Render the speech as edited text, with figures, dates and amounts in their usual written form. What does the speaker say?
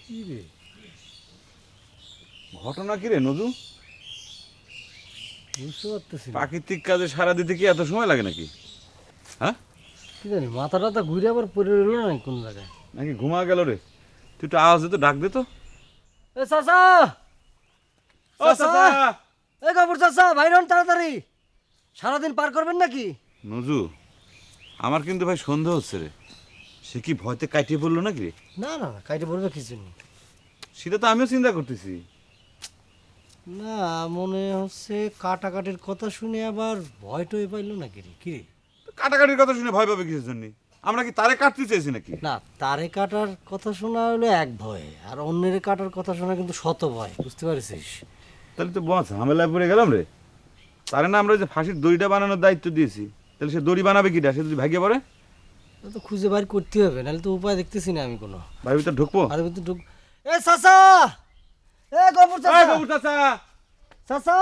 কি রে ঘটনা কি রে নজু? বুঝতে পারতেছি না। প্রাকৃতিক কাজে সারা দিতে কি এত সময় লাগে নাকি? হ্যাঁ, কি জানি মাথা টাথা ঘুরে আবার পড়ে রইল না কোন জায়গায়। নাকি ঘুমা গেল রে? তুই একটু আওয়াজ দে তো, ডাক দে তো। এ চাচা, ও চাচা! এ কাপুর চাচা, ভাই রন তাড়াতাড়ি। সারাদিন পার করবেন নাকি? নজু, আমার কিন্তু ভাই সন্দেহ হচ্ছে রে। সে কি ভয়তে কাটিয়ে পড়লো নাকি রে? না না না, কাইটে পড়বে কিছু নেই। সেটা তো আমিও চিন্তা করতেছি। না, মনে হচ্ছে কাটাকাটির কথা শুনে আবার ভয় টয় পাইল নাকি রে? কি রে? কাটাকাটির কথা শুনে ভয় পাবে কিসের জন্য? আমরা কি তারে কাটতে চাইছি নাকি? না, তারে কাটার কথা শোনা হলো এক ভয়, আর অন্যের কাটার কথা শোনা কিন্তু শত ভয়, বুঝতে পারছিস? তাহলে তো বড় ঝামেলায় পড়ে গেলাম রে। তারে না আমরা ওই যে ফাঁসির দড়িটা বানানোর দায়িত্ব দিয়েছি, তাহলে সে দড়ি বানাবে কিটা? সে যদি ভাগিয়ে পড়ে? তা তো খুঁজে বাইর করতে হবে, নাহলে তো উপায় দেখতেছি না আমি কোনো। ভাই ভিতর ঢুকবো? আরে কিন্তু ঢুক। এ চাচা, এ গবর এই চাচা, বাবু চাচা! চাচা,